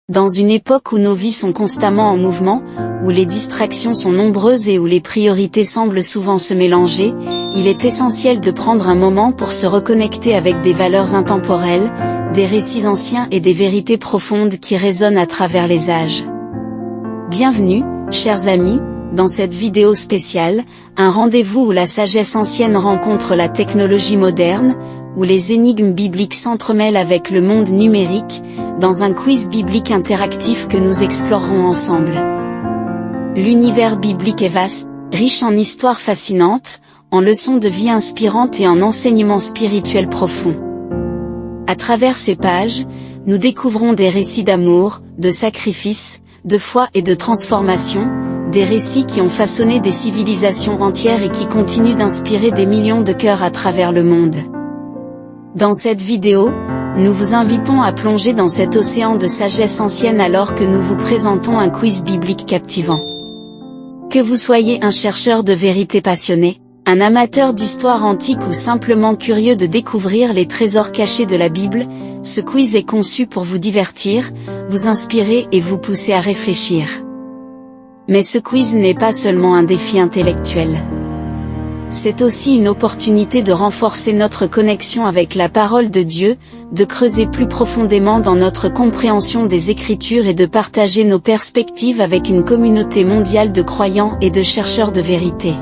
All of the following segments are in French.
Dans une époque où nos vies sont constamment en mouvement, où les distractions sont nombreuses et où les priorités semblent souvent se mélanger, il est essentiel de prendre un moment pour se reconnecter avec des valeurs intemporelles, des récits anciens et des vérités profondes qui résonnent à travers les âges. Bienvenue, chers amis, dans cette vidéo spéciale, un rendez-vous où la sagesse ancienne rencontre la technologie moderne, où les énigmes bibliques s'entremêlent avec le monde numérique, dans un quiz biblique interactif que nous explorerons ensemble. L'univers biblique est vaste, riche en histoires fascinantes, en leçons de vie inspirantes et en enseignements spirituels profonds. À travers ces pages, nous découvrons des récits d'amour, de sacrifice, de foi et de transformation, des récits qui ont façonné des civilisations entières et qui continuent d'inspirer des millions de cœurs à travers le monde. Dans cette vidéo, nous vous invitons à plonger dans cet océan de sagesse ancienne alors que nous vous présentons un quiz biblique captivant. Que vous soyez un chercheur de vérité passionné, un amateur d'histoire antique ou simplement curieux de découvrir les trésors cachés de la Bible, ce quiz est conçu pour vous divertir, vous inspirer et vous pousser à réfléchir. Mais ce quiz n'est pas seulement un défi intellectuel. C'est aussi une opportunité de renforcer notre connexion avec la parole de Dieu, de creuser plus profondément dans notre compréhension des Écritures et de partager nos perspectives avec une communauté mondiale de croyants et de chercheurs de vérité.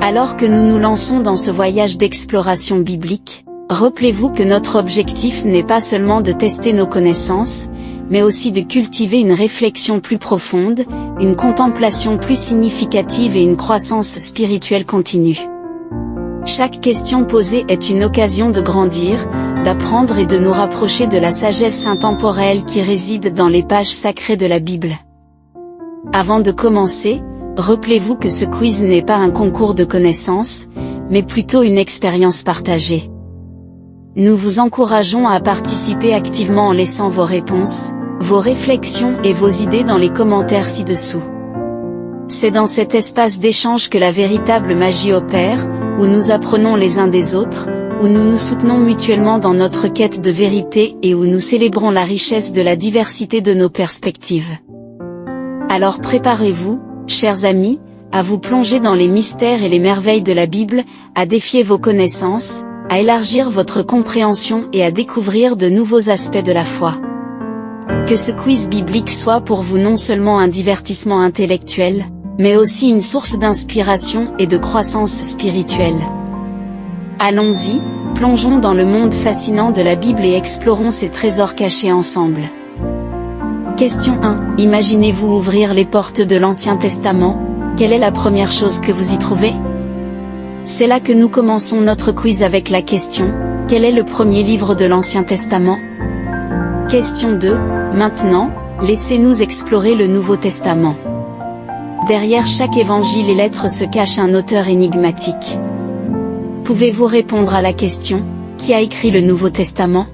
Alors que nous nous lançons dans ce voyage d'exploration biblique, rappelez-vous que notre objectif n'est pas seulement de tester nos connaissances, mais aussi de cultiver une réflexion plus profonde, une contemplation plus significative et une croissance spirituelle continue. Chaque question posée est une occasion de grandir, d'apprendre et de nous rapprocher de la sagesse intemporelle qui réside dans les pages sacrées de la Bible. Avant de commencer, rappelez-vous que ce quiz n'est pas un concours de connaissances, mais plutôt une expérience partagée. Nous vous encourageons à participer activement en laissant vos réponses, vos réflexions et vos idées dans les commentaires ci-dessous. C'est dans cet espace d'échange que la véritable magie opère, où nous apprenons les uns des autres, où nous nous soutenons mutuellement dans notre quête de vérité et où nous célébrons la richesse de la diversité de nos perspectives. Alors préparez-vous, chers amis, à vous plonger dans les mystères et les merveilles de la Bible, à défier vos connaissances, à élargir votre compréhension et à découvrir de nouveaux aspects de la foi. Que ce quiz biblique soit pour vous non seulement un divertissement intellectuel, mais aussi une source d'inspiration et de croissance spirituelle. Allons-y, plongeons dans le monde fascinant de la Bible et explorons ses trésors cachés ensemble. Question 1. Imaginez-vous ouvrir les portes de l'Ancien Testament, quelle est la première chose que vous y trouvez ? C'est là que nous commençons notre quiz avec la question, quel est le premier livre de l'Ancien Testament ? Question 2, maintenant, laissez-nous explorer le Nouveau Testament. Derrière chaque évangile et lettre se cache un auteur énigmatique. Pouvez-vous répondre à la question, qui a écrit le Nouveau Testament ?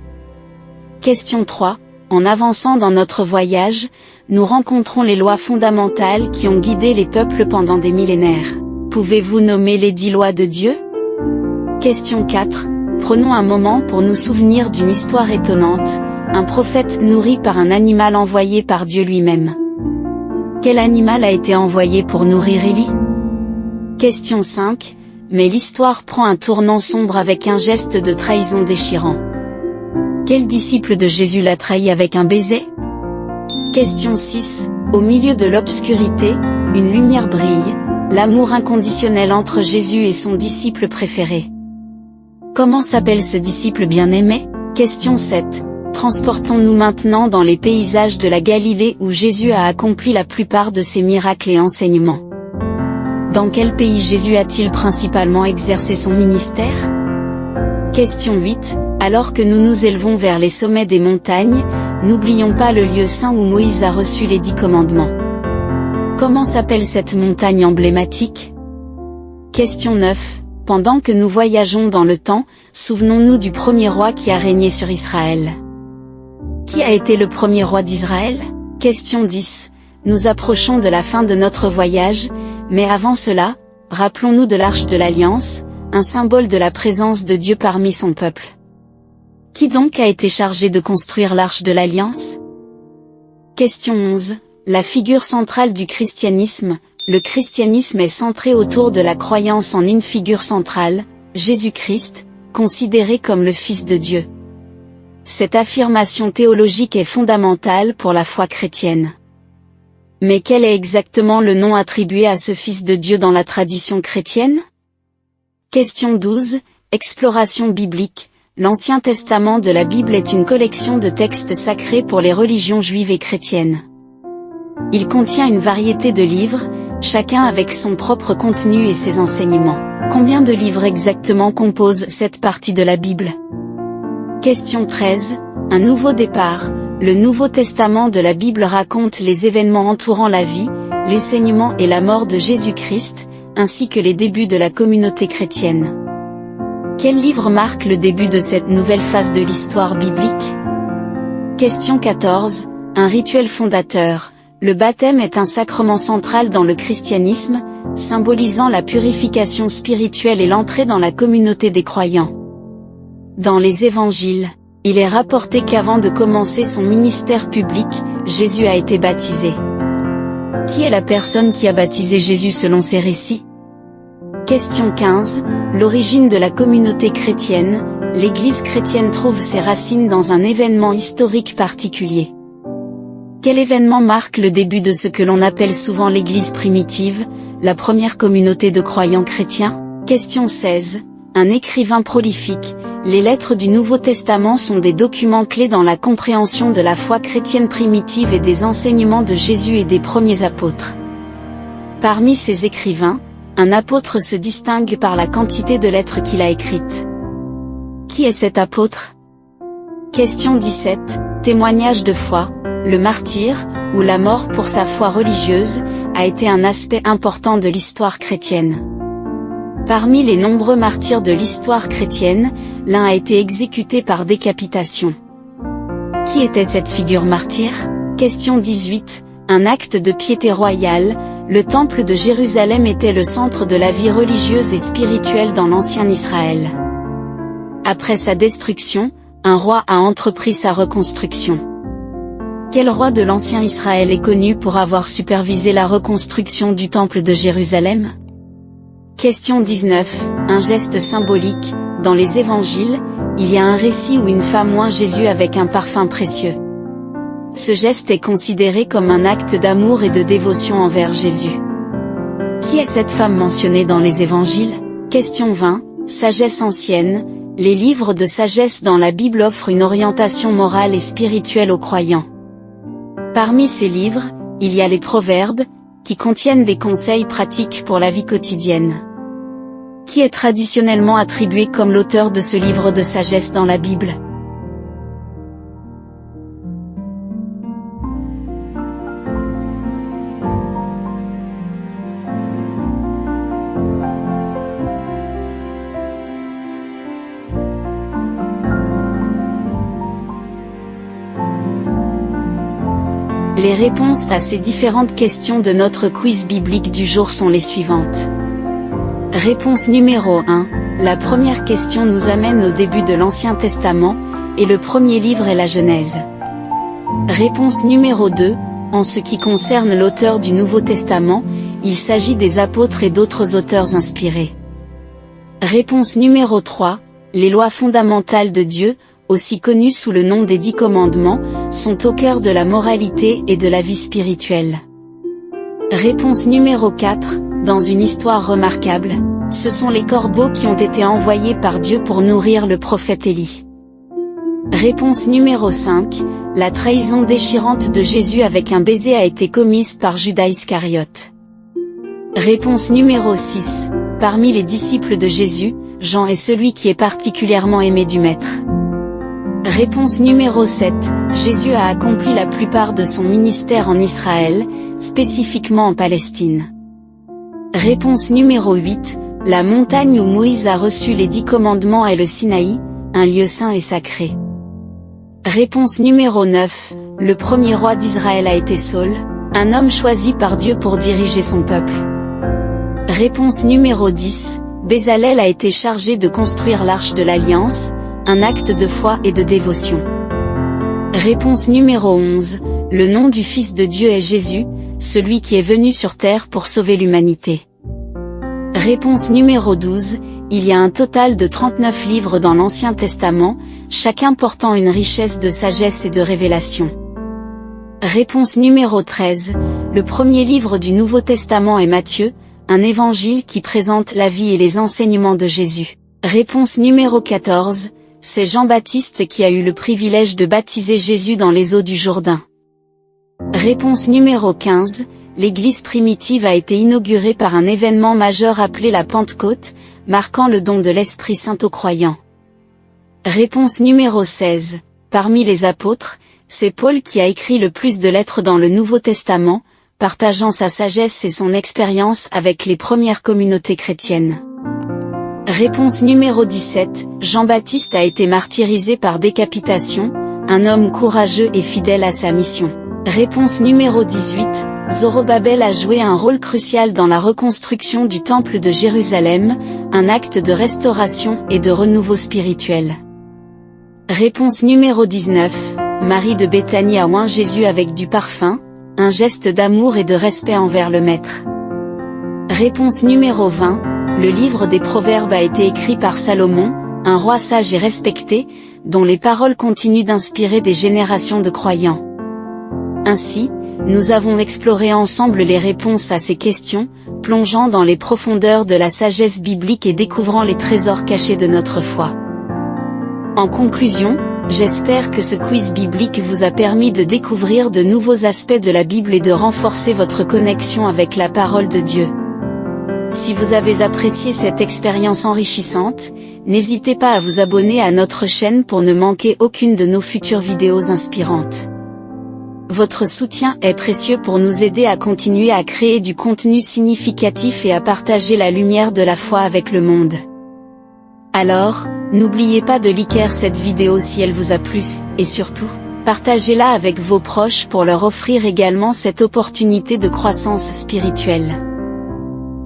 Question 3, en avançant dans notre voyage, nous rencontrons les lois fondamentales qui ont guidé les peuples pendant des millénaires. Pouvez-vous nommer les 10 lois de Dieu ? Question 4. Prenons un moment pour nous souvenir d'une histoire étonnante, un prophète nourri par un animal envoyé par Dieu lui-même. Quel animal a été envoyé pour nourrir Élie ? Question 5. Mais l'histoire prend un tournant sombre avec un geste de trahison déchirant. Quel disciple de Jésus l'a trahi avec un baiser ? Question 6. Au milieu de l'obscurité, une lumière brille. L'amour inconditionnel entre Jésus et son disciple préféré. Comment s'appelle ce disciple bien-aimé ? Question 7. Transportons-nous maintenant dans les paysages de la Galilée où Jésus a accompli la plupart de ses miracles et enseignements. Dans quel pays Jésus a-t-il principalement exercé son ministère ? Question 8. Alors que nous nous élevons vers les sommets des montagnes, n'oublions pas le lieu saint où Moïse a reçu les 10 commandements. Comment s'appelle cette montagne emblématique ? Question 9. Pendant que nous voyageons dans le temps, souvenons-nous du premier roi qui a régné sur Israël. Qui a été le premier roi d'Israël ? Question 10. Nous approchons de la fin de notre voyage, mais avant cela, rappelons-nous de l'Arche de l'Alliance, un symbole de la présence de Dieu parmi son peuple. Qui donc a été chargé de construire l'Arche de l'Alliance ? Question 11. La figure centrale du christianisme. Le christianisme est centré autour de la croyance en une figure centrale, Jésus-Christ, considéré comme le Fils de Dieu. Cette affirmation théologique est fondamentale pour la foi chrétienne. Mais quel est exactement le nom attribué à ce Fils de Dieu dans la tradition chrétienne? Question 12. Exploration biblique. L'Ancien Testament de la Bible est une collection de textes sacrés pour les religions juives et chrétiennes. Il contient une variété de livres, chacun avec son propre contenu et ses enseignements. Combien de livres exactement composent cette partie de la Bible? Question 13. Un nouveau départ. Le Nouveau Testament de la Bible raconte les événements entourant la vie, l'enseignement et la mort de Jésus-Christ, ainsi que les débuts de la communauté chrétienne. Quel livre marque le début de cette nouvelle phase de l'histoire biblique? Question 14. Un rituel fondateur. Le baptême est un sacrement central dans le christianisme, symbolisant la purification spirituelle et l'entrée dans la communauté des croyants. Dans les évangiles, il est rapporté qu'avant de commencer son ministère public, Jésus a été baptisé. Qui est la personne qui a baptisé Jésus selon ces récits? Question 15. L'origine de la communauté chrétienne. L'Église chrétienne trouve ses racines dans un événement historique particulier. Quel événement marque le début de ce que l'on appelle souvent l'Église primitive, la première communauté de croyants chrétiens? Question 16. Un écrivain prolifique. Les lettres du Nouveau Testament sont des documents clés dans la compréhension de la foi chrétienne primitive et des enseignements de Jésus et des premiers apôtres. Parmi ces écrivains, un apôtre se distingue par la quantité de lettres qu'il a écrites. Qui est cet apôtre? Question 17. Témoignage de foi. Le martyr, ou la mort pour sa foi religieuse, a été un aspect important de l'histoire chrétienne. Parmi les nombreux martyrs de l'histoire chrétienne, l'un a été exécuté par décapitation. Qui était cette figure martyre? Question 18. Un acte de piété royale. Le temple de Jérusalem était le centre de la vie religieuse et spirituelle dans l'ancien Israël. Après sa destruction, un roi a entrepris sa reconstruction. Quel roi de l'ancien Israël est connu pour avoir supervisé la reconstruction du temple de Jérusalem? Question 19. Un geste symbolique. Dans les évangiles, il y a un récit où une femme oint Jésus avec un parfum précieux. Ce geste est considéré comme un acte d'amour et de dévotion envers Jésus. Qui est cette femme mentionnée dans les évangiles? Question 20. Sagesse ancienne. Les livres de sagesse dans la Bible offrent une orientation morale et spirituelle aux croyants. Parmi ces livres, il y a les Proverbes, qui contiennent des conseils pratiques pour la vie quotidienne. Qui est traditionnellement attribué comme l'auteur de ce livre de sagesse dans la Bible? Les réponses à ces différentes questions de notre quiz biblique du jour sont les suivantes. Réponse numéro 1. La première question nous amène au début de l'Ancien Testament, et le premier livre est la Genèse. Réponse numéro 2. En ce qui concerne l'auteur du Nouveau Testament, il s'agit des apôtres et d'autres auteurs inspirés. Réponse numéro 3. Les lois fondamentales de Dieu, aussi connues sous le nom des 10 commandements, sont au cœur de la moralité et de la vie spirituelle. Réponse numéro 4. Dans une histoire remarquable, ce sont les corbeaux qui ont été envoyés par Dieu pour nourrir le prophète Élie. Réponse numéro 5. La trahison déchirante de Jésus avec un baiser a été commise par Judas Iscariote. Réponse numéro 6. Parmi les disciples de Jésus, Jean est celui qui est particulièrement aimé du Maître. Réponse numéro 7. Jésus a accompli la plupart de son ministère en Israël, spécifiquement en Palestine. Réponse numéro 8. La montagne où Moïse a reçu les 10 commandements est le Sinaï, un lieu saint et sacré. Réponse numéro 9. Le premier roi d'Israël a été Saül, un homme choisi par Dieu pour diriger son peuple. Réponse numéro 10. Bézalel a été chargé de construire l'arche de l'Alliance, un acte de foi et de dévotion. Réponse numéro 11. Le nom du Fils de Dieu est Jésus, celui qui est venu sur terre pour sauver l'humanité. Réponse numéro 12. Il y a un total de 39 livres dans l'Ancien Testament, chacun portant une richesse de sagesse et de révélation. Réponse numéro 13. Le premier livre du Nouveau Testament est Matthieu, un évangile qui présente la vie et les enseignements de Jésus. Réponse numéro 14. C'est Jean-Baptiste qui a eu le privilège de baptiser Jésus dans les eaux du Jourdain. Réponse numéro 15. L'Église primitive a été inaugurée par un événement majeur appelé la Pentecôte, marquant le don de l'Esprit Saint aux croyants. Réponse numéro 16. Parmi les apôtres, c'est Paul qui a écrit le plus de lettres dans le Nouveau Testament, partageant sa sagesse et son expérience avec les premières communautés chrétiennes. Réponse numéro 17. Jean-Baptiste a été martyrisé par décapitation, un homme courageux et fidèle à sa mission. Réponse numéro 18. Zorobabel a joué un rôle crucial dans la reconstruction du Temple de Jérusalem, un acte de restauration et de renouveau spirituel. Réponse numéro 19. Marie de Béthanie a oint Jésus avec du parfum, un geste d'amour et de respect envers le Maître. Réponse numéro 20. Le livre des Proverbes a été écrit par Salomon, un roi sage et respecté, dont les paroles continuent d'inspirer des générations de croyants. Ainsi, nous avons exploré ensemble les réponses à ces questions, plongeant dans les profondeurs de la sagesse biblique et découvrant les trésors cachés de notre foi. En conclusion, j'espère que ce quiz biblique vous a permis de découvrir de nouveaux aspects de la Bible et de renforcer votre connexion avec la parole de Dieu. Si vous avez apprécié cette expérience enrichissante, n'hésitez pas à vous abonner à notre chaîne pour ne manquer aucune de nos futures vidéos inspirantes. Votre soutien est précieux pour nous aider à continuer à créer du contenu significatif et à partager la lumière de la foi avec le monde. Alors, n'oubliez pas de liker cette vidéo si elle vous a plu, et surtout, partagez-la avec vos proches pour leur offrir également cette opportunité de croissance spirituelle.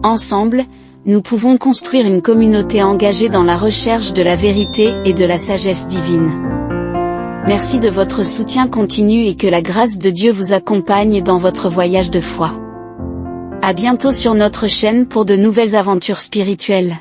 Ensemble, nous pouvons construire une communauté engagée dans la recherche de la vérité et de la sagesse divine. Merci de votre soutien continu et que la grâce de Dieu vous accompagne dans votre voyage de foi. À bientôt sur notre chaîne pour de nouvelles aventures spirituelles.